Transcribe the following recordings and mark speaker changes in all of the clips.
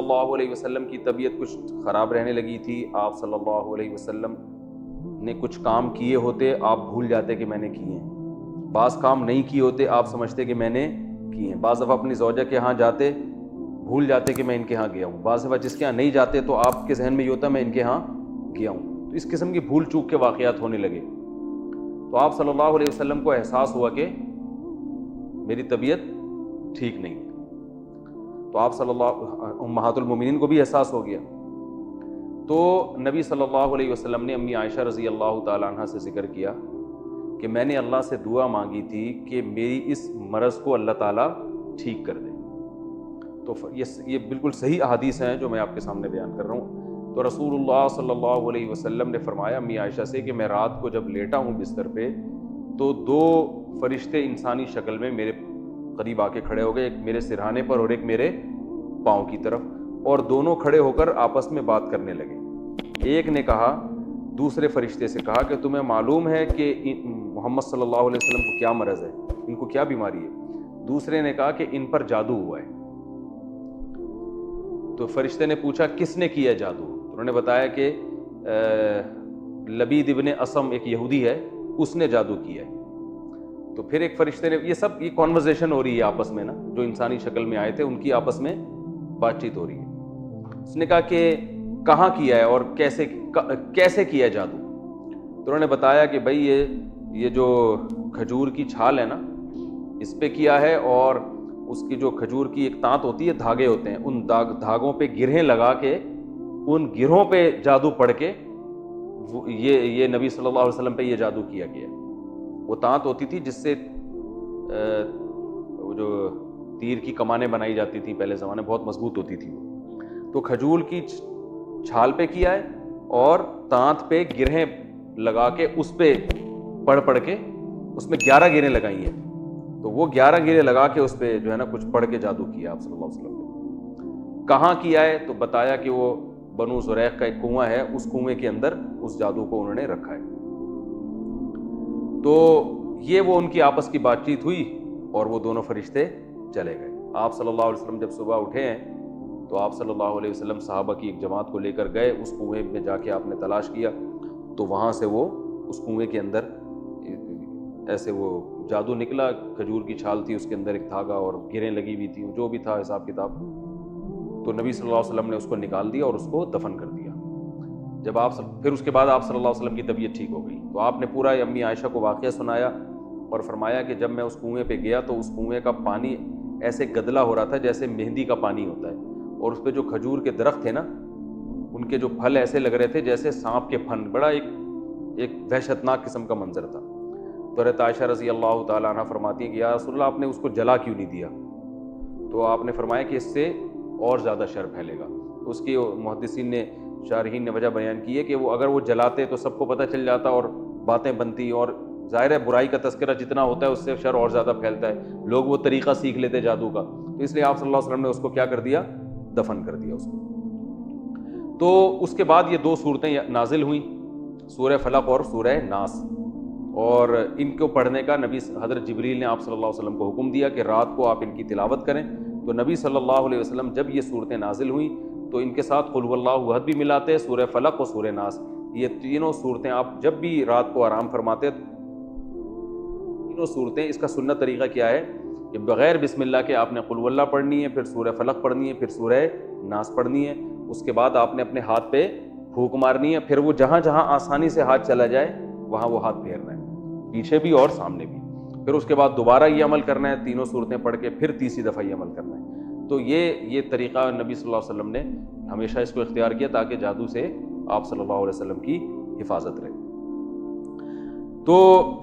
Speaker 1: اللہ علیہ وسلم کی طبیعت کچھ خراب رہنے لگی تھی. آپ صلی اللہ علیہ وسلم نے کچھ کام کیے ہوتے, آپ بھول جاتے کہ میں نے کیے ہیں. بعض کام نہیں کیے ہوتے, آپ سمجھتے کہ میں نے کیے ہیں. بعض دفعہ اپنی زوجہ کے ہاں جاتے, بھول جاتے کہ میں ان کے ہاں گیا ہوں. بعض دفعہ جس کے ہاں نہیں جاتے تو آپ کے ذہن میں یہ ہوتا میں ان کے ہاں گیا ہوں. تو اس قسم کی بھول چوک کے واقعات ہونے لگے. تو آپ صلی اللہ علیہ وسلم کو احساس ہوا کہ میری طبیعت ٹھیک نہیں ہے. تو آپ صلی اللہ امہات المومنین کو بھی احساس ہو گیا. تو نبی صلی اللہ علیہ وسلم نے امی عائشہ رضی اللہ تعالی عنہ سے ذکر کیا کہ میں نے اللہ سے دعا مانگی تھی کہ میری اس مرض کو اللہ تعالیٰ ٹھیک کر دے. تو یہ بالکل صحیح احادیث ہیں جو میں آپ کے سامنے بیان کر رہا ہوں. تو رسول اللہ صلی اللہ علیہ وسلم نے فرمایا امی عائشہ سے کہ میں رات کو جب لیٹا ہوں بستر پہ تو دو فرشتے انسانی شکل میں میرے قریب آ کے کھڑے ہو گئے, ایک میرے سرہانے پر اور ایک میرے پاؤں کی طرف, اور دونوں کھڑے ہو کر آپس میں بات کرنے لگے. ایک نے کہا, دوسرے فرشتے سے کہا کہ تمہیں معلوم ہے کہ محمد صلی اللہ علیہ وسلم کو کیا مرض ہے, ان کو کیا بیماری ہے؟ دوسرے نے کہا کہ ان پر جادو ہوا ہے. تو فرشتے نے پوچھا کس نے کیا جادو؟ انہوں نے بتایا کہ لبید ابن اسم ایک یہودی ہے, اس نے جادو کیا ہے. تو پھر ایک فرشتے نے, یہ کانورزیشن ہو رہی ہے آپس میں نا, جو انسانی شکل میں آئے تھے ان کی آپس میں بات چیت ہو رہی ہے. اس نے کہا کہ کہاں کیا ہے اور کیسے کیا ہے جادو؟ تو انہوں نے بتایا کہ بھائی یہ جو کھجور کی چھال ہے نا, اس پہ کیا ہے, اور اس کی جو کھجور کی ایک تانت ہوتی ہے, دھاگے ہوتے ہیں, ان دھاگوں پہ گرہیں لگا کے ان گرہوں پہ جادو پڑھ کے یہ نبی صلی اللہ علیہ وسلم پہ یہ جادو کیا گیا. وہ تانت ہوتی تھی جس سے وہ جو تیر کی کمانیں بنائی جاتی تھیں پہلے زمانے, بہت مضبوط ہوتی تھی وہ. تو کھجور کی چھال پہ کیا ہے اور تانت پہ گرہیں لگا کے اس پہ پڑھ کے اس میں 11 گرہیں لگائی ہیں. تو وہ 11 گرہیں لگا کے اس پہ جو ہے نا کچھ پڑھ کے جادو کیا آپ صلی اللہ علیہ وسلم نے. کہاں کیا ہے؟ تو بتایا کہ وہ بنو زریق کا ایک کنواں ہے, اس کنویں کے اندر اس جادو کو انہوں نے رکھا ہے. تو یہ وہ ان کی آپس کی بات چیت ہوئی اور وہ دونوں فرشتے چلے گئے. آپ صلی اللہ علیہ وسلم جب صبح اٹھے ہیں تو آپ صلی اللہ علیہ وسلم صحابہ کی ایک جماعت کو لے کر گئے, اس کنویں میں جا کے آپ نے تلاش کیا. تو وہاں سے وہ اس کنویں کے اندر ایسے وہ جادو نکلا, کھجور کی چھال تھی, اس کے اندر ایک دھاگا اور گرہیں لگی ہوئی تھی, جو بھی تھا حساب کتاب. تو نبی صلی اللہ علیہ وسلم نے اس کو نکال دیا اور اس کو دفن کر دیا. جب پھر اس کے بعد آپ صلی اللہ علیہ وسلم کی طبیعت ٹھیک ہو گئی. تو آپ نے پورا امی عائشہ کو واقعہ سنایا اور فرمایا کہ جب میں اس کنویں پہ گیا تو اس کنویں کا پانی ایسے گدلا ہو رہا تھا جیسے مہندی کا پانی ہوتا ہے, اور اس پہ جو کھجور کے درخت تھے نا, ان کے جو پھل ایسے لگ رہے تھے جیسے سانپ کے پھن, بڑا ایک وحشتناک قسم کا منظر تھا. تو حضرت عائشہ رضی اللہ تعالیٰ عنہ فرماتی ہیں کہ یا رسول اللہ آپ نے اس کو جلا کیوں نہیں دیا؟ تو آپ نے فرمایا کہ اس سے اور زیادہ شر پھیلے گا. تو اس کی محدثین نے, شارحین نے وجہ بیان کی ہے کہ اگر وہ جلاتے تو سب کو پتہ چل جاتا اور باتیں بنتی, اور ظاہر ہے برائی کا تذکرہ جتنا ہوتا ہے اس سے شر اور زیادہ پھیلتا ہے, لوگ وہ طریقہ سیکھ لیتے جادو کا. تو اس لیے آپ صلی اللہ علیہ وسلم نے اس کو کیا کر دیا؟ دفن کر دیا اس کو. تو اس کے بعد یہ دو صورتیں نازل ہوئیں, سورہ فلق اور سورہ ناس, اور ان کو پڑھنے کا نبی حضرت جبریل نے آپ صلی اللہ علیہ وسلم کو حکم دیا کہ رات کو آپ ان کی تلاوت کریں. تو نبی صلی اللہ علیہ وسلم جب یہ صورتیں نازل ہوئیں تو ان کے ساتھ قل هو اللہ احد بھی ملاتے, سورہ فلق اور سورہ ناس, یہ تینوں صورتیں آپ جب بھی رات کو آرام فرماتے, تینوں صورتیں, اس کا سنت طریقہ کیا ہے کہ بغیر بسم اللہ کے آپ نے قل هو اللہ پڑھنی ہے, پھر سورہ فلق پڑھنی ہے, پھر سورہ ناس پڑھنی ہے. اس کے بعد آپ نے اپنے ہاتھ پہ پھونک مارنی ہے, پھر وہ جہاں جہاں آسانی سے ہاتھ چلا جائے وہاں وہ ہاتھ پھیرنا ہے, پیچھے بھی اور سامنے بھی. پھر اس کے بعد دوبارہ یہ عمل کرنا ہے, تینوں صورتیں پڑھ کے پھر تیسری دفعہ یہ عمل کرنا ہے. تو یہ طریقہ نبی صلی اللہ علیہ وسلم نے ہمیشہ اس کو اختیار کیا تاکہ جادو سے آپ صلی اللہ علیہ وسلم کی حفاظت رہے. تو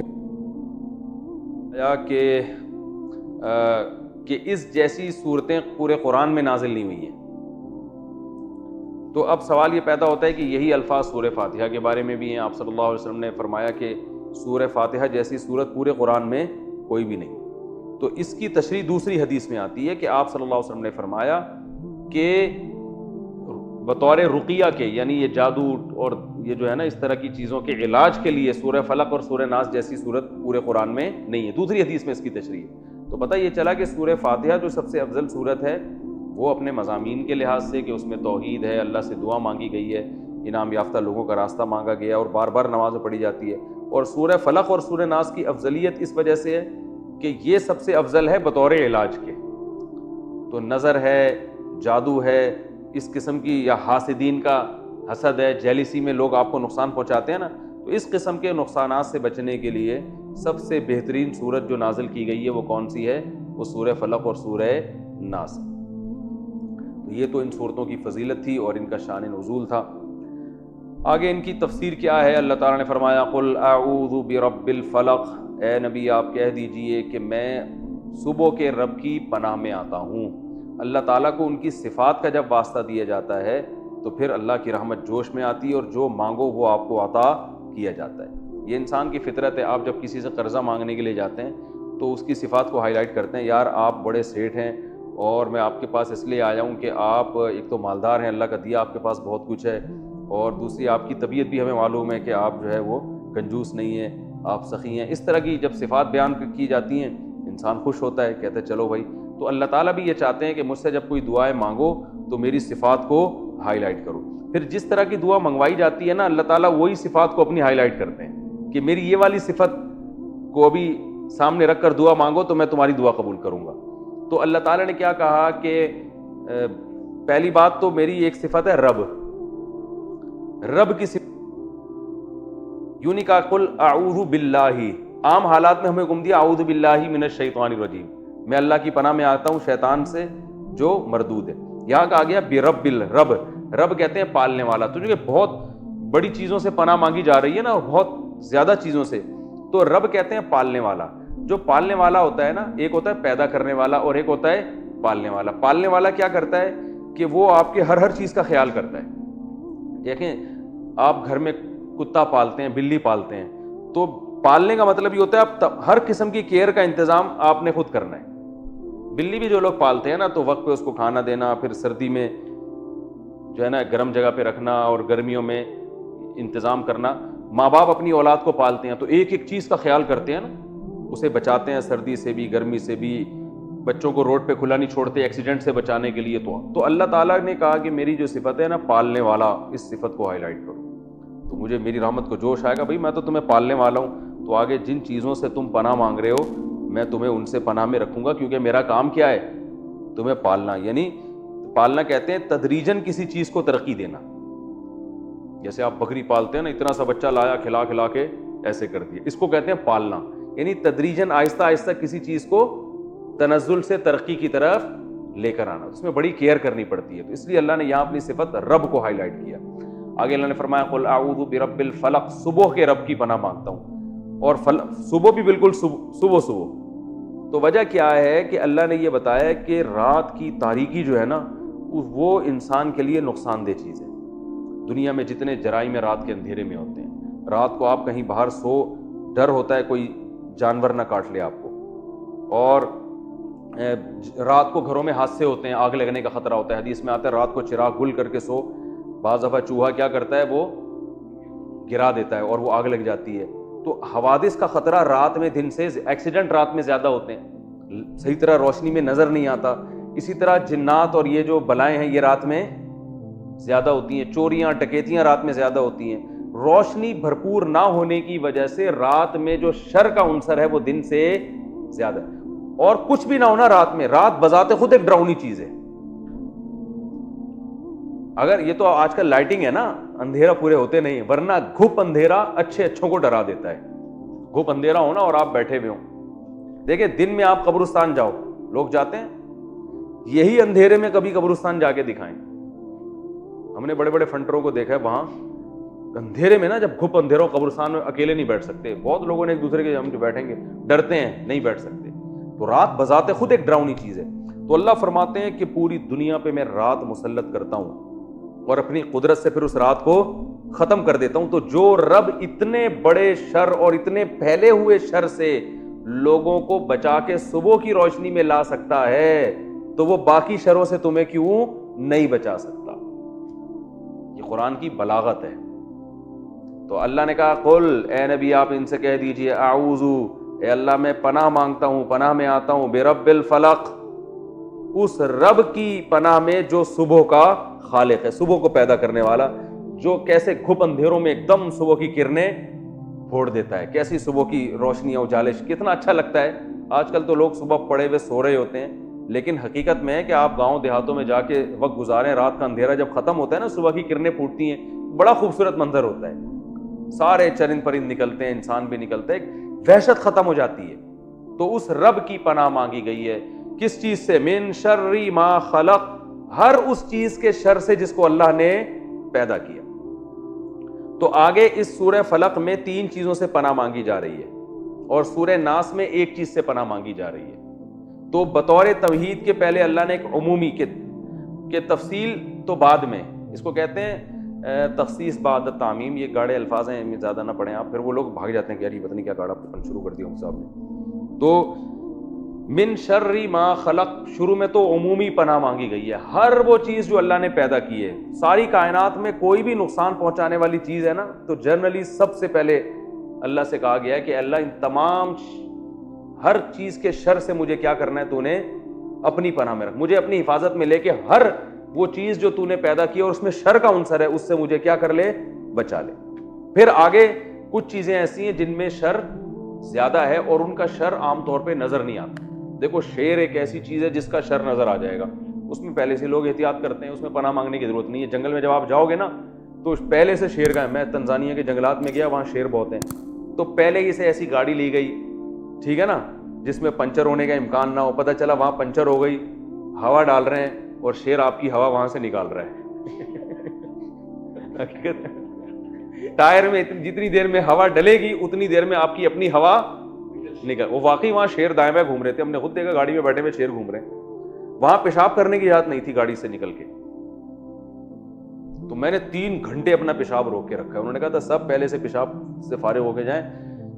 Speaker 1: کہ اس جیسی صورتیں پورے قرآن میں نازل نہیں ہوئی ہیں. تو اب سوال یہ پیدا ہوتا ہے کہ یہی الفاظ سورہ فاتحہ کے بارے میں بھی ہیں. آپ صلی اللہ علیہ وسلم نے فرمایا کہ سورہ فاتحہ جیسی صورت پورے قرآن میں کوئی بھی نہیں. تو اس کی تشریح دوسری حدیث میں آتی ہے کہ آپ صلی اللہ علیہ وسلم نے فرمایا کہ بطور رقیہ کے, یعنی یہ جادو اور یہ جو ہے نا اس طرح کی چیزوں کے علاج کے لیے سورہ فلق اور سورہ ناس جیسی صورت پورے قرآن میں نہیں ہے. دوسری حدیث میں اس کی تشریح. تو پتہ یہ چلا کہ سورہ فاتحہ جو سب سے افضل صورت ہے وہ اپنے مضامین کے لحاظ سے کہ اس میں توحید ہے, اللہ سے دعا مانگی گئی ہے, انعام یافتہ لوگوں کا راستہ مانگا گیا اور بار بار نمازیں پڑھی جاتی ہے. اور سورہ فلق اور سورہ ناس کی افضلیت اس وجہ سے ہے کہ یہ سب سے افضل ہے بطور علاج کے. تو نظر ہے, جادو ہے, اس قسم کی, یا حاسدین کا حسد ہے, جیلیسی میں لوگ آپ کو نقصان پہنچاتے ہیں نا, تو اس قسم کے نقصانات سے بچنے کے لیے سب سے بہترین صورت جو نازل کی گئی ہے وہ کون سی ہے؟ وہ سورہ فلق اور سورہ ناس. یہ تو ان صورتوں کی فضیلت تھی اور ان کا شان نزول تھا. آگے ان کی تفسیر کیا ہے؟ اللہ تعالیٰ نے فرمایا قل اعوذ برب الفلق, اے نبی آپ کہہ دیجئے کہ میں صبح کے رب کی پناہ میں آتا ہوں. اللہ تعالیٰ کو ان کی صفات کا جب واسطہ دیا جاتا ہے تو پھر اللہ کی رحمت جوش میں آتی ہے اور جو مانگو وہ آپ کو عطا کیا جاتا ہے. یہ انسان کی فطرت ہے. آپ جب کسی سے قرضہ مانگنے کے لیے جاتے ہیں تو اس کی صفات کو ہائی لائٹ کرتے ہیں, یار آپ بڑے سیٹھ ہیں اور میں آپ کے پاس اس لیے آیا ہوں کہ آپ ایک تو مالدار ہیں, اللہ کا دیا آپ کے پاس بہت کچھ ہے, اور دوسری آپ کی طبیعت بھی ہمیں معلوم ہے کہ آپ جو ہے وہ کنجوس نہیں ہیں, آپ سخی ہیں. اس طرح کی جب صفات بیان کی جاتی ہیں انسان خوش ہوتا ہے, کہتا ہے چلو بھائی. تو اللہ تعالیٰ بھی یہ چاہتے ہیں کہ مجھ سے جب کوئی دعائیں مانگو تو میری صفات کو ہائی لائٹ کرو. پھر جس طرح کی دعا منگوائی جاتی ہے نا, اللہ تعالیٰ وہی صفات کو اپنی ہائی لائٹ کرتے ہیں کہ میری یہ والی صفت کو ابھی سامنے رکھ کر دعا مانگو تو میں تمہاری دعا قبول کروں گا. تو اللہ تعالیٰ نے کیا کہا کہ پہلی بات تو میری ایک صفت ہے رب, رب کی صفت یوں نہیں کہا قل اعوذ باللہ. عام حالات میں ہمیں حکم دیا اعوذ باللہ من الشیطان الرجیم, میں اللہ کی پناہ میں آتا ہوں شیطان سے جو مردود ہے. یہاں کہا گیا برب الرب, رب کہتے ہیں پالنے والا. تو جو کہ بہت بڑی چیزوں سے پناہ مانگی جا رہی ہے نا, بہت زیادہ چیزوں سے, تو رب کہتے ہیں پالنے والا. جو پالنے والا ہوتا ہے نا, ایک ہوتا ہے پیدا کرنے والا اور ایک ہوتا ہے پالنے والا. پالنے والا کیا کرتا ہے کہ وہ آپ کے ہر چیز کا خیال کرتا ہے. دیکھیں آپ گھر میں کتا پالتے ہیں, بلی پالتے ہیں, تو پالنے کا مطلب یہ ہوتا ہے آپ ہر قسم کی کیئر کا انتظام آپ نے خود کرنا ہے. بلی بھی جو لوگ پالتے ہیں نا تو وقت پہ اس کو کھانا دینا, پھر سردی میں جو ہے نا گرم جگہ پہ رکھنا اور گرمیوں میں انتظام کرنا. ماں باپ اپنی اولاد کو پالتے ہیں تو ایک ایک چیز کا خیال کرتے ہیں نا, اسے بچاتے ہیں سردی سے بھی, گرمی سے بھی, بچوں کو روڈ پہ کھلا نہیں چھوڑتے ایکسیڈنٹ سے بچانے کے لیے. تو اللہ تعالیٰ نے کہا کہ میری جو صفت ہے نا پالنے والا, اس صفت کو ہائی لائٹ کرو تو مجھے میری رحمت کو جوش آئے گا. بھائی میں تو تمہیں پالنے والا ہوں, تو آگے جن چیزوں سے تم پناہ مانگ رہے ہو میں تمہیں ان سے پناہ میں رکھوں گا, کیونکہ میرا کام کیا ہے؟ تمہیں پالنا. یعنی پالنا کہتے ہیں تدریجاً کسی چیز کو ترقی دینا. جیسے آپ بکری پالتے ہیں نا, اتنا سا بچہ لایا, کھلا کھلا کے ایسے کر دیا, اس کو کہتے ہیں پالنا. یعنی تدریجاً آہستہ آہستہ کسی چیز کو تنزل سے ترقی کی طرف لے کر آنا, اس میں بڑی کیئر کرنی پڑتی ہے. تو اس لیے اللہ نے یہاں اپنی صفت رب کو ہائی لائٹ کیا. آگے اللہ نے فرمایا قل اعوذ برب الفلق, صبح کے رب کی پناہ مانگتا ہوں. اور صبح بھی بالکل صبح. تو وجہ کیا ہے کہ اللہ نے یہ بتایا کہ رات کی تاریکی جو ہے نا وہ انسان کے لیے نقصان دہ چیز ہے. دنیا میں جتنے جرائم رات کے اندھیرے میں ہوتے ہیں, رات کو آپ کہیں باہر سو, ڈر ہوتا ہے کوئی جانور نہ کاٹ لے آپ کو, اور رات کو گھروں میں حادثے ہوتے ہیں, آگ لگنے کا خطرہ ہوتا ہے. حدیث میں آتا ہے رات کو چراغ گل کر کے سو, بعض دفعہ چوہا کیا کرتا ہے وہ گرا دیتا ہے اور وہ آگ لگ جاتی ہے. تو حوادث کا خطرہ رات میں دن سے, ایکسیڈنٹ رات میں زیادہ ہوتے ہیں, صحیح طرح روشنی میں نظر نہیں آتا. اسی طرح جنات اور یہ جو بلائیں ہیں یہ رات میں زیادہ ہوتی ہیں, چوریاں ڈکیتیاں رات میں زیادہ ہوتی ہیں. روشنی بھرپور نہ ہونے کی وجہ سے رات میں جو شر کا عنصر ہے وہ دن سے زیادہ ہے. اور کچھ بھی نہ ہونا رات میں, رات بذات خود ایک ڈراؤنی چیز ہے. اگر یہ تو آج کل لائٹنگ ہے نا, اندھیرا پورے ہوتے نہیں, ورنہ گھپ اندھیرا اچھوں کو ڈرا دیتا ہے. گھپ اندھیرا ہونا اور آپ بیٹھے ہوئے ہوں. دیکھیں دن میں آپ قبرستان جاؤ, لوگ جاتے ہیں, یہی اندھیرے میں کبھی قبرستان جا کے دکھائیں. ہم نے بڑے بڑے فنٹروں کو دیکھا ہے, وہاں اندھیرے میں نا جب گھپ اندھیرا ہو قبرستان میں اکیلے نہیں بیٹھ سکتے. بہت لوگوں نے ایک دوسرے کے ہم جو بیٹھیں گے ڈرتے ہیں, نہیں بیٹھ سکتے. تو رات بذات خود ایک ڈراؤنی چیز ہے. تو اللہ فرماتے ہیں کہ پوری دنیا پہ میں رات مسلط کرتا ہوں اور اپنی قدرت سے پھر اس رات کو ختم کر دیتا ہوں. تو جو رب اتنے بڑے شر اور اتنے پھیلے ہوئے شر سے لوگوں کو بچا کے صبح کی روشنی میں لا سکتا ہے تو وہ باقی شروں سے تمہیں کیوں نہیں بچا سکتا. یہ قرآن کی بلاغت ہے. تو اللہ نے کہا قل, اے نبی آپ ان سے کہہ دیجئے اعوذ, اے اللہ میں پناہ مانگتا ہوں, پناہ میں آتا ہوں, برب الفلق, اس رب کی پناہ میں جو صبح کا خالق ہے, صبح کو پیدا کرنے والا, جو کیسے گھپ اندھیروں میں ایک دم صبح کی کرنیں پھوڑ دیتا ہے, کیسی صبح کی روشنیاں اجالش, کتنا اچھا لگتا ہے. آج کل تو لوگ صبح پڑے ہوئے سو رہے ہوتے ہیں, لیکن حقیقت میں ہے کہ آپ گاؤں دیہاتوں میں جا کے وقت گزاریں, رات کا اندھیرا جب ختم ہوتا ہے نا, صبح کی کرنیں پھوٹتی ہیں, بڑا خوبصورت منظر ہوتا ہے, سارے چرند پرند نکلتے ہیں, انسان بھی نکلتا ہے, وحشت ختم ہو جاتی ہے. تو اس رب کی پناہ مانگی گئی ہے, کس چیز سے؟ من شر ما خلق, ہر اس چیز کے شر سے جس کو اللہ نے پیدا کیا. تو آگے اس سورہ فلق میں 3 چیزوں سے پناہ مانگی جا رہی ہے, اور سورہ ناس میں ایک چیز سے پناہ مانگی جا رہی ہے. تو بطور توحید کے پہلے اللہ نے ایک عمومی کہ تفصیل تو بعد میں, اس کو کہتے ہیں تخصیص بعد تعمیم. یہ گاڑے الفاظ ہیں, زیادہ نہ پڑھیں آپ, پھر وہ لوگ بھاگ جاتے ہیں کہ یار یہ پتہ نہیں کیا گاڑا پڑھنا شروع کر دیا صاحب نے. تو من شر ما خلق, شروع میں تو عمومی پناہ مانگی گئی ہے, ہر وہ چیز جو اللہ نے پیدا کی ہے. ساری کائنات میں کوئی بھی نقصان پہنچانے والی چیز ہے نا, تو جنرلی سب سے پہلے اللہ سے کہا گیا ہے کہ اللہ ان تمام ہر چیز کے شر سے مجھے کیا کرنا ہے, تو نے اپنی پناہ میں رکھ, مجھے اپنی حفاظت میں لے کے ہر وہ چیز جو تو نے پیدا کی اور اس میں شر کا عنصر ہے, اس سے مجھے کیا کر لے, بچا لے. پھر آگے کچھ چیزیں ایسی ہیں جن میں شر زیادہ ہے اور ان کا شر عام طور پہ نظر نہیں آتا. دیکھو شیر ایک ایسی چیز ہے جس کا شر نظر آ جائے گا, اس میں پہلے سے لوگ احتیاط کرتے ہیں, اس میں پناہ مانگنے کی ضرورت نہیں ہے. جنگل میں جب آپ جاؤ گے نا تو پہلے سے شیر کا ہے, میں تنزانیہ کے جنگلات میں گیا, وہاں شیر بہت ہیں, تو پہلے ہی سے ایسی گاڑی لی گئی, ٹھیک ہے نا, جس میں پنچر ہونے کا امکان نہ ہو. پتہ چلا وہاں پنچر ہو گئی, ہوا ڈال رہے ہیں اور شیر آپ کی ہوا وہاں سے نکال رہا ہے. حقیقت ٹائر میں جتنی دیر میں ہوا ڈلے گی اتنی دیر میں آپ کی اپنی ہوا نکل. وہ واقعی وہاں شیر دائیں بائیں گھوم رہے تھے, ہم نے خود دیکھا, گاڑی میں بیٹھے ہوئے شیر گھوم رہے ہیں. وہاں پیشاب کرنے کی اجازت نہیں تھی گاڑی سے نکل کے, تو میں نے 3 گھنٹے اپنا پیشاب روک کے رکھا ہے. انہوں نے کہا تھا سب پہلے سے پیشاب سے فارغ ہو کے جائیں,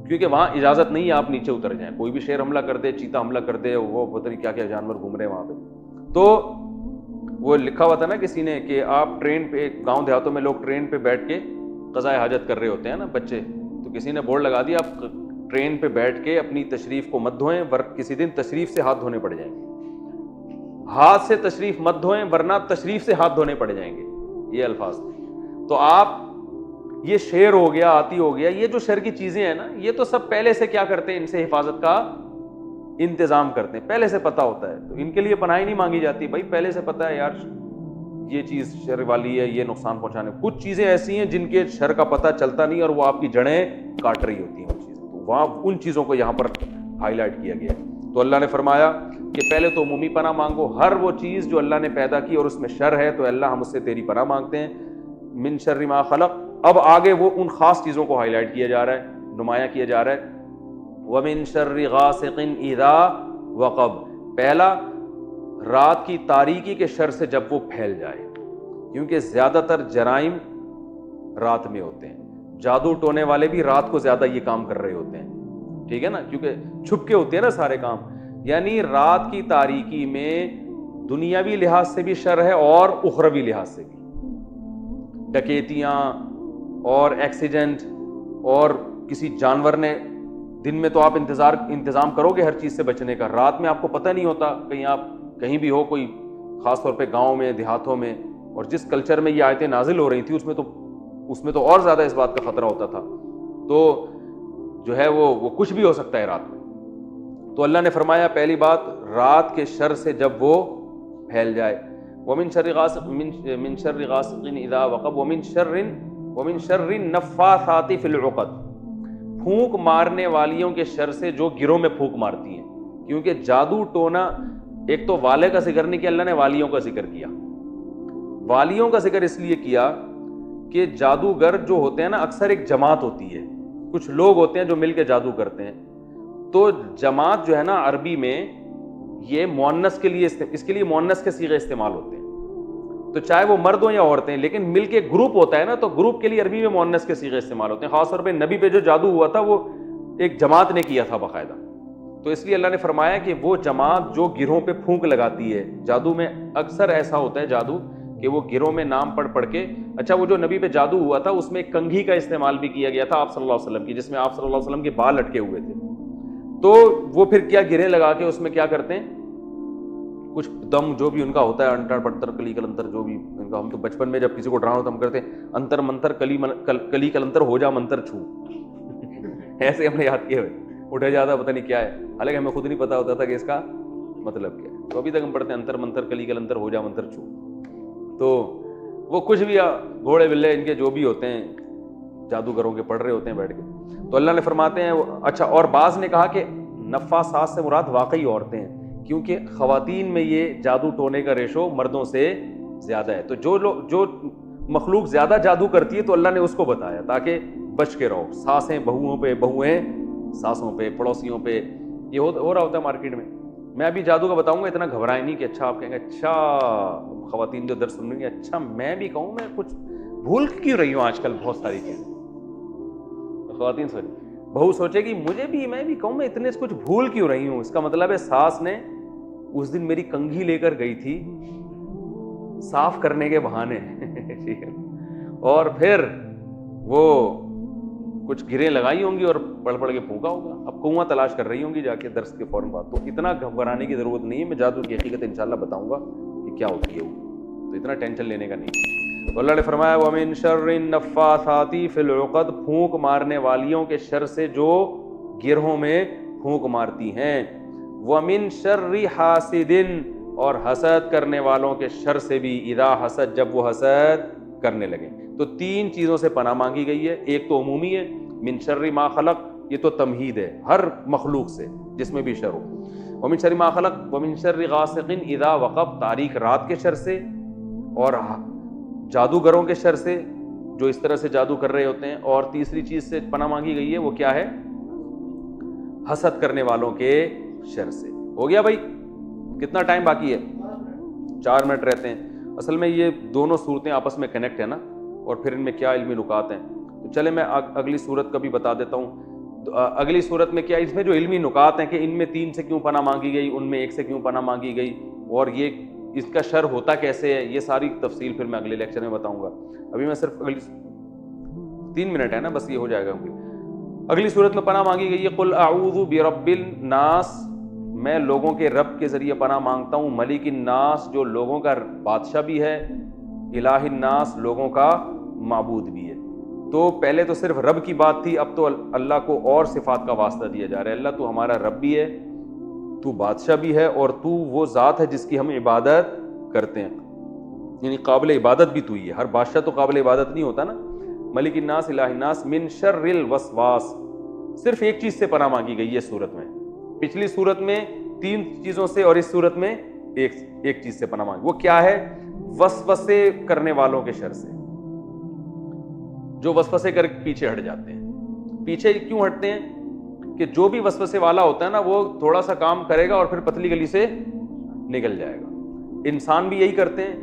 Speaker 1: کیونکہ وہاں اجازت نہیں ہے آپ نیچے اتر جائیں. کوئی بھی شیر حملہ کر دے, چیتا حملہ کر دے, وہ پتہ نہیں کیا کیا جانور گھوم رہے ہیں وہاں پہ. تو وہ لکھا ہوا تھا نا کسی نے کہ آپ ٹرین پہ, گاؤں دیہاتوں میں لوگ ٹرین پہ بیٹھ کے قضائے حاجت کر رہے ہوتے ہیں نا بچے, تو کسی نے بورڈ لگا دیا آپ ٹرین پہ بیٹھ کے اپنی تشریف کو مت دھوئیں, کسی دن تشریف سے ہاتھ دھونے پڑ جائیں گے. ہاتھ سے تشریف مت دھوئیں ورنہ تشریف سے ہاتھ دھونے پڑ جائیں گے, یہ الفاظ تھے. تو آپ یہ شیر ہو گیا, آتی ہو گیا, یہ جو شر کی چیزیں ہیں نا, یہ تو سب پہلے سے کیا کرتے ہیں, ان سے حفاظت کا انتظام کرتے ہیں, پہلے سے پتہ ہوتا ہے. تو ان کے لیے پناہ نہیں مانگی جاتی, بھائی پہلے سے پتہ ہے یار یہ چیز شر والی ہے, یہ نقصان پہنچانے. کچھ چیزیں ایسی ہیں جن کے شر کا پتہ چلتا نہیں اور وہ آپ کی جڑیں کاٹ رہی ہوتی ہیں وہ چیزیں, تو وہاں ان چیزوں کو یہاں پر ہائی لائٹ کیا گیا ہے. تو اللہ نے فرمایا کہ پہلے تو عمومی پناہ مانگو, ہر وہ چیز جو اللہ نے پیدا کی اور اس میں شر ہے تو اللہ ہم اس سے تیری پناہ مانگتے ہیں. من شر ما خلق, اب آگے وہ ان خاص چیزوں کو ہائی لائٹ کیا جا رہا ہے, نمایاں کیا جا رہا ہے. ومن شر غاسق اذا وقب, پہلا رات کی تاریکی کے شر سے جب وہ پھیل جائے, کیونکہ زیادہ تر جرائم رات میں ہوتے ہیں. جادو ٹونے والے بھی رات کو زیادہ یہ کام کر رہے ہوتے ہیں, ٹھیک ہے نا, کیونکہ چھپ کے ہوتے ہیں نا سارے کام. یعنی رات کی تاریکی میں دنیاوی لحاظ سے بھی شر ہے اور اخروی لحاظ سے بھی. ڈکیتیاں اور ایکسیڈنٹ, اور کسی جانور نے, دن میں تو آپ انتظام کرو گے ہر چیز سے بچنے کا, رات میں آپ کو پتہ نہیں ہوتا, کہیں آپ کہیں بھی ہو, کوئی خاص طور پہ گاؤں میں دیہاتوں میں, اور جس کلچر میں یہ آیتیں نازل ہو رہی تھی اس میں تو اور زیادہ اس بات کا خطرہ ہوتا تھا. تو جو ہے وہ کچھ بھی ہو سکتا ہے رات میں. تو اللہ نے فرمایا پہلی بات رات کے شر سے جب وہ پھیل جائے, ومن شر غاسق اذا وقب ومن شر النفاثات فی العقد, پھونک مارنے والیوں کے شر سے جو گروں میں پھونک مارتی ہیں. کیونکہ جادو ٹونا, ایک تو والے کا ذکر نہیں کیا اللہ نے, والیوں کا ذکر کیا. والیوں کا ذکر اس لیے کیا کہ جادوگر جو ہوتے ہیں نا اکثر ایک جماعت ہوتی ہے, کچھ لوگ ہوتے ہیں جو مل کے جادو کرتے ہیں. تو جماعت جو ہے نا عربی میں یہ مؤنث کے لیے, اس کے لیے مؤنث کے صیغے استعمال ہوتے ہیں. تو چاہے وہ مرد ہوں یا عورتیں, لیکن مل کے گروپ ہوتا ہے نا, تو گروپ کے لیے عربی میں مؤنث کے صیغے استعمال ہوتے ہیں. خاص طور پہ نبی پہ جو جادو ہوا تھا وہ ایک جماعت نے کیا تھا باقاعدہ. تو اس لیے اللہ نے فرمایا کہ وہ جماعت جو گروہوں پہ پھونک لگاتی ہے, جادو میں اکثر ایسا ہوتا ہے جادو کہ وہ گروہ میں نام پڑھ کے, اچھا وہ جو نبی پہ جادو ہوا تھا اس میں ایک کنگھی کا استعمال بھی کیا گیا تھا آپ صلی اللہ علیہ وسلم کی, جس میں آپ صلی اللہ علیہ وسلم کے بال لٹکے ہوئے تھے. تو وہ پھر کیا گرہیں لگا کے اس میں کیا کرتے ہیں, کچھ دم جو بھی ان کا ہوتا ہے انٹر پٹر کلی کلنتر جو بھی ان کا, ہم تو بچپن میں جب کسی کو ڈرانا ہوتا ہم کرتے ہیں انتر منتر کلی کلنتر ہو جا منتر چھو ایسے ہم نے یاد کیا ہوئے, اٹھا جاتا پتہ نہیں کیا ہے, حالانکہ ہمیں خود نہیں پتا ہوتا تھا کہ اس کا مطلب کیا ہے. تو ابھی تک ہم پڑھتے ہیں انتر منتر کلی کلنتر ہو جا منتر چھو. تو وہ کچھ بھی گھوڑے بلے ان کے جو بھی ہوتے ہیں جادوگروں کے پڑھ رہے ہوتے ہیں بیٹھ کے. تو اللہ نے فرماتے ہیں اچھا, اور بعض نے کہا کہ نفاسات سے مراد واقعی عورتیں ہیں, کیونکہ خواتین میں یہ جادو ٹونے کا ریشو مردوں سے زیادہ ہے. تو جو مخلوق زیادہ جادو کرتی ہے تو اللہ نے اس کو بتایا تاکہ بچ کے رہو. ساسیں بہوؤں پہ, بہویں ساسوں پہ, پڑوسیوں پہ, یہ ہو رہا ہوتا ہے مارکیٹ میں. میں ابھی جادو کا بتاؤں گا, اتنا گھبرائیں نہیں کہ اچھا آپ کہیں گے اچھا خواتین جو درس سن رہی ہیں اچھا میں بھی کہوں میں کچھ بھول کیوں رہی ہوں آج کل بہت ساری چیزیں. خواتین سوچیں, بہو سوچے گی مجھے بھی, میں بھی کہوں میں اتنے کچھ بھول کیوں رہی ہوں. اس کا مطلب ہے ساس نے اس دن میری کنگھی لے کر گئی تھی صاف کرنے کے بہانے اور پھر وہ کچھ گریں لگائی ہوں گی اور پڑھ کے پھونکا ہوگا. اب کنواں تلاش کر رہی ہوں گی جا کے درس کے فوراً بعد. تو اتنا گھبرانے کی ضرورت نہیں ہے, میں جادو کی حقیقت انشاءاللہ بتاؤں گا کہ کیا ہوتی ہے وہ, تو اتنا ٹینشن لینے کا نہیں. تو اللہ نے فرمایا وَمِن شَرِّ النَّفَّاثَاتِ فِي الْعُقَدِ, پھونک مارنے والیوں کے شر سے جو گرہوں میں پھونک مارتی ہیں. وَمِن شَرِّ حَاسِدٍ, اور حسد کرنے والوں کے شر سے بھی, اذا حسد, جب وہ حسد کرنے لگے. تو تین چیزوں سے پناہ مانگی گئی ہے. ایک تو عمومی ہے من شر ما خلق, یہ تو تمہید ہے ہر مخلوق سے جس میں بھی شر ہو. ومن شر ما خلق ومن شر غاسق اذا وقب, تاریک رات کے شر سے, اور جادوگروں کے شر سے جو اس طرح سے جادو کر رہے ہوتے ہیں. اور تیسری چیز سے پناہ مانگی گئی ہے, وہ کیا ہے؟ حسد کرنے والوں کے شر سے. ہو گیا بھائی, کتنا ٹائم باقی ہے؟ 4 منٹ رہتے ہیں. اصل میں یہ دونوں صورتیں آپس میں کنیکٹ ہیں نا, اور پھر ان میں کیا علمی نکات ہیں. تو چلے میں اگلی صورت کا بھی بتا دیتا ہوں. اگلی صورت میں کیا, اس میں جو علمی نکات ہیں کہ ان میں 3 سے کیوں پناہ مانگی گئی, ان میں 1 سے کیوں پناہ مانگی گئی, اور یہ اس کا شر ہوتا کیسے ہے, یہ ساری تفصیل پھر میں اگلے لیکچر میں بتاؤں گا. ابھی میں صرف 3 منٹ ہے نا, بس یہ ہو جائے گا. اگلی صورت میں پناہ مانگی گئی ہے قل اعوذ برب الناس, میں لوگوں کے رب کے ذریعے پناہ مانگتا ہوں. ملک الناس, جو لوگوں کا بادشاہ بھی ہے. الہ الناس, لوگوں کا معبود بھی ہے. تو پہلے تو صرف رب کی بات تھی, اب تو اللہ کو اور صفات کا واسطہ دیا جا رہا ہے. اللہ تو ہمارا رب بھی ہے, تو بادشاہ بھی ہے, اور تو وہ ذات ہے جس کی ہم عبادت کرتے ہیں, یعنی قابل عبادت بھی تو ہی ہے. ہر بادشاہ تو قابل عبادت نہیں ہوتا نا. ملک الناس الہ الناس من شر الوسواس, صرف ایک چیز سے پناہ مانگی گئی ہے صورت میں. پچھلی صورت میں 3 چیزوں سے, اور اس صورت میں ایک چیز سے پناہ مانگی. وہ کیا ہے؟ وسوسے کرنے والوں کے شر سے, جو وسوسے کر پیچھے ہٹ جاتے ہیں. پیچھے کیوں ہٹتے ہیں؟ کہ جو بھی وسوسے والا ہوتا ہے نا, وہ تھوڑا سا کام کرے گا اور پھر پتلی گلی سے نکل جائے گا. انسان بھی یہی کرتے ہیں,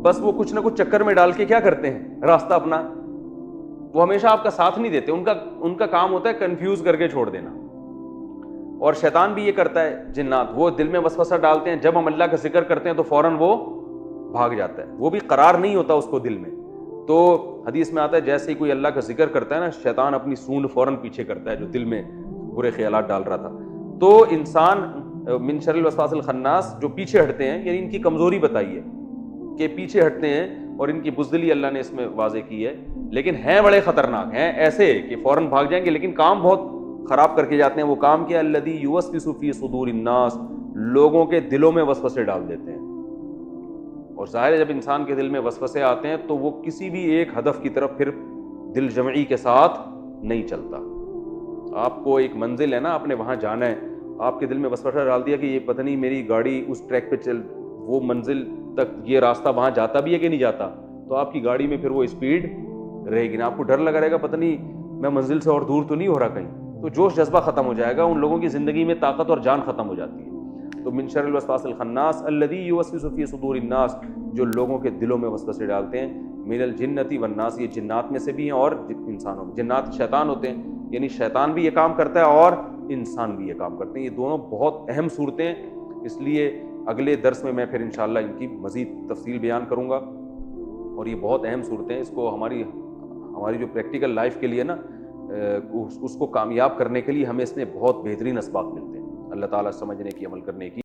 Speaker 1: بس وہ کچھ نہ کچھ چکر میں ڈال کے کیا کرتے ہیں, راستہ اپنا, وہ ہمیشہ آپ کا ساتھ نہیں دیتے. ان کا کام ہوتا ہے کنفیوز کر کے چھوڑ دینا. اور شیطان بھی یہ کرتا ہے, جنات, وہ دل میں وسوسہ ڈالتے ہیں. جب ہم اللہ کا ذکر کرتے ہیں تو فوراً وہ بھاگ جاتا ہے, وہ بھی قرار نہیں ہوتا اس کو دل میں. تو حدیث میں آتا ہے جیسے ہی کوئی اللہ کا ذکر کرتا ہے نا, شیطان اپنی سونڈ فوراً پیچھے کرتا ہے جو دل میں برے خیالات ڈال رہا تھا. تو انسان من شر الوسواس الخناس, جو پیچھے ہٹتے ہیں, یعنی ان کی کمزوری بتائی ہے کہ پیچھے ہٹتے ہیں, اور ان کی بزدلی اللہ نے اس میں واضح کی ہے. لیکن ہیں بڑے خطرناک, ہیں ایسے کہ فوراً بھاگ جائیں گے لیکن کام بہت خراب کر کے جاتے ہیں. وہ کام کیا؟ الذی یوسوس فی صدور الناس, لوگوں کے دلوں میں وسوسے ڈال دیتے ہیں. اور ظاہر ہے جب انسان کے دل میں وسوسے آتے ہیں تو وہ کسی بھی ایک ہدف کی طرف پھر دل جمعی کے ساتھ نہیں چلتا. آپ کو ایک منزل ہے نا, آپ نے وہاں جانا ہے, آپ کے دل میں وسوسہ ڈال دیا کہ یہ پتہ نہیں میری گاڑی اس ٹریک پہ چل, وہ منزل تک یہ راستہ وہاں جاتا بھی ہے کہ نہیں جاتا, تو آپ کی گاڑی میں پھر وہ اسپیڈ رہے گی نا. آپ کو ڈر لگا رہے گا پتہ نہیں میں منزل سے اور دور تو نہیں ہو رہا کہیں, تو جوش جذبہ ختم ہو جائے گا. ان لوگوں کی زندگی میں طاقت اور جان ختم ہو جاتی ہے. تو من شر الوسواس الخناس الذی یوسوس فی صدور الناس, جو لوگوں کے دلوں میں وسوسے ڈالتے ہیں. من الجنۃ والناس, یہ جنات میں سے بھی ہیں اور انسانوں میں. جنات شیطان ہوتے ہیں, یعنی شیطان بھی یہ کام کرتا ہے اور انسان بھی یہ کام کرتے ہیں. یہ دونوں بہت اہم صورتیں ہیں, اس لیے اگلے درس میں پھر انشاءاللہ ان کی مزید تفصیل بیان کروں گا. اور یہ بہت اہم صورتیں ہیں, اس کو ہماری جو پریکٹیکل لائف کے لیے نا, اس کو کامیاب کرنے کے لیے ہمیں اس میں بہت بہترین اسباق ملتے ہیں. اللہ تعالیٰ سمجھنے کی, عمل کرنے کی